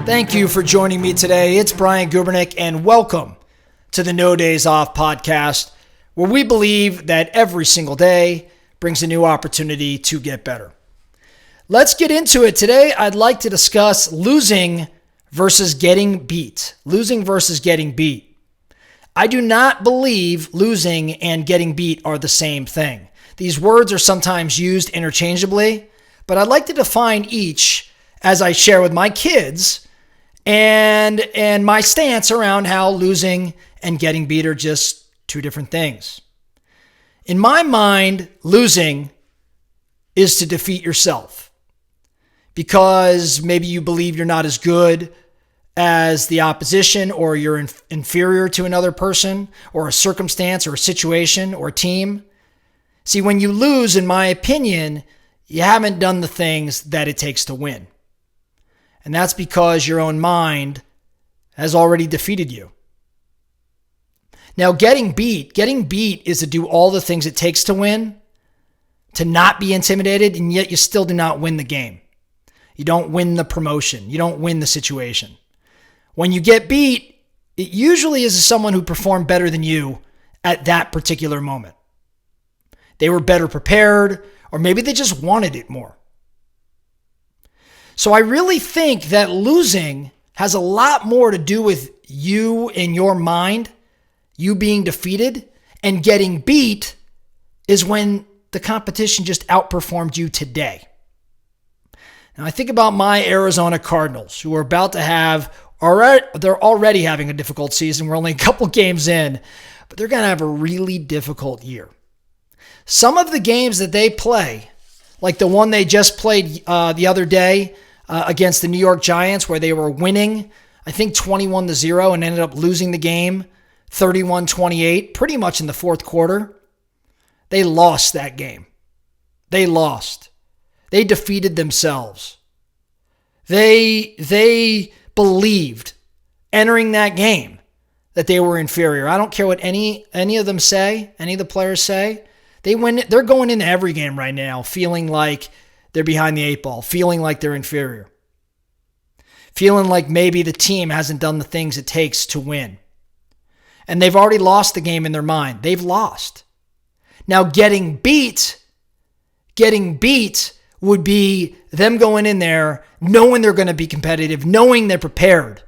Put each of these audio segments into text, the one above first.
Thank you for joining me today. It's Brian Gubernick, and welcome to the No Days Off podcast, where we believe that every single day brings a new opportunity to get better. Let's get into it. Today, I'd like to discuss losing versus getting beat. Losing versus getting beat. I do not believe losing and getting beat are the same thing. These words are sometimes used interchangeably, but I'd like to define each as I share with my kids and my stance around how losing and getting beat are just two different things. In my mind, losing is to defeat yourself because maybe you believe you're not as good as the opposition, or you're inferior to another person or a circumstance or a situation or a team. See, when you lose, in my opinion, you haven't done the things that it takes to win. And that's because your own mind has already defeated you. Now, getting beat is to do all the things it takes to win, to not be intimidated, and yet you still do not win the game. You don't win the promotion. You don't win the situation. When you get beat, it usually is someone who performed better than you at that particular moment. They were better prepared, or maybe they just wanted it more. So I really think that losing has a lot more to do with you in your mind, you being defeated, and getting beat is when the competition just outperformed you today. Now I think about my Arizona Cardinals, who are about to have, they're already having a difficult season. We're only a couple games in, but they're going to have a really difficult year. Some of the games that they play, like the one they just played the other day against the New York Giants, where they were winning, I think 21-0, and ended up losing the game 31-28, pretty much in the fourth quarter. They lost that game. They lost. They defeated themselves. They believed entering that game that they were inferior. I don't care what any of them say, any of the players say. They're going into every game right now feeling like they're behind the eight ball, feeling like they're inferior, feeling like maybe the team hasn't done the things it takes to win. And they've already lost the game in their mind. They've lost. Now, getting beat would be them going in there knowing they're going to be competitive, knowing they're prepared,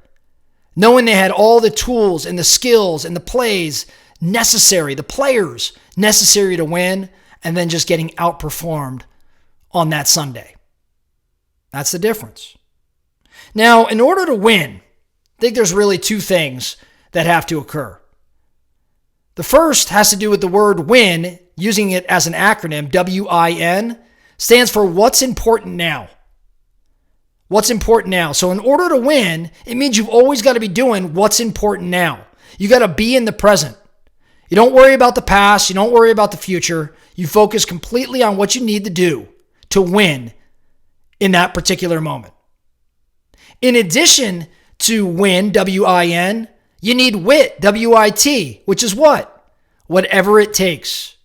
knowing they had all the tools and the skills and the plays necessary, the players necessary to win, and then just getting outperformed on that Sunday. That's the difference. Now, in order to win, I think there's really two things that have to occur. The first has to do with the word win, using it as an acronym. WIN stands for what's important now. What's important now. So in order to win, it means you've always got to be doing what's important now. You got to be in the present. You don't worry about the past. You don't worry about the future. You focus completely on what you need to do to win in that particular moment. In addition to win, WIN, you need WIT, WIT, which is what? Whatever it takes.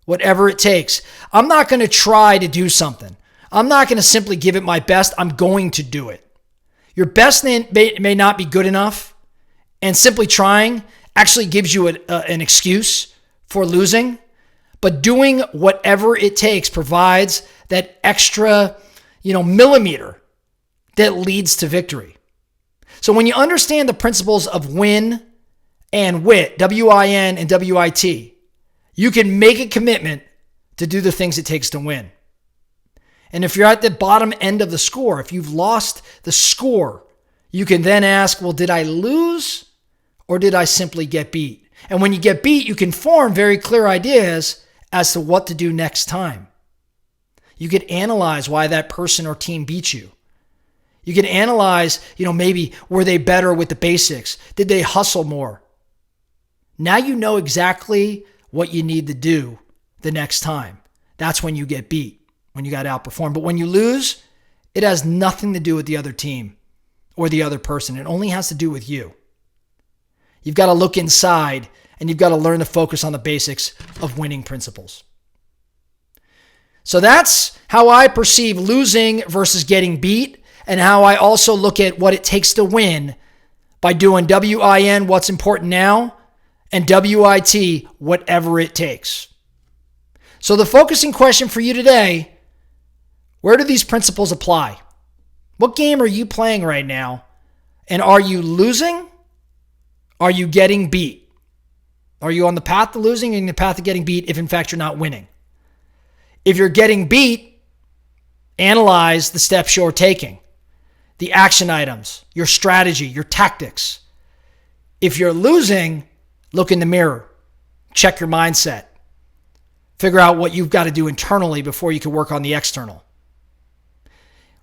Whatever it takes. I'm not going to try to do something. I'm not going to simply give it my best. I'm going to do it. Your best may not be good enough, and simply trying actually gives you an excuse for losing. But doing whatever it takes provides that extra, millimeter that leads to victory. So when you understand the principles of win and WIT, WIN and WIT, you can make a commitment to do the things it takes to win. And if you're at the bottom end of the score, if you've lost the score, you can then ask, well, did I lose or did I simply get beat? And when you get beat, you can form very clear ideas as to what to do next time. You could analyze why that person or team beat you. You can analyze, maybe were they better with the basics? Did they hustle more? Now you know exactly what you need to do the next time. That's when you get beat, when you got outperformed. But when you lose, it has nothing to do with the other team or the other person. It only has to do with you. You've got to look inside, and you've got to learn to focus on the basics of winning principles. So that's how I perceive losing versus getting beat. and how I also look at what it takes to win by doing WIN, what's important now, and WIT, whatever it takes. So the focusing question for you today, where do these principles apply? What game are you playing right now? And are you losing? Are you getting beat? Are you on the path to losing or in the path to getting beat if in fact you're not winning? If you're getting beat, analyze the steps you're taking, the action items, your strategy, your tactics. If you're losing, look in the mirror, check your mindset, figure out what you've got to do internally before you can work on the external.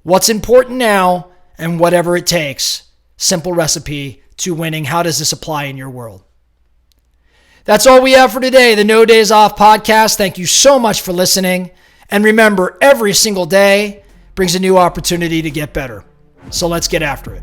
What's important now and whatever it takes, simple recipe to winning. How does this apply in your world? That's all we have for today, the No Days Off podcast. Thank you so much for listening. And remember, every single day brings a new opportunity to get better. So let's get after it.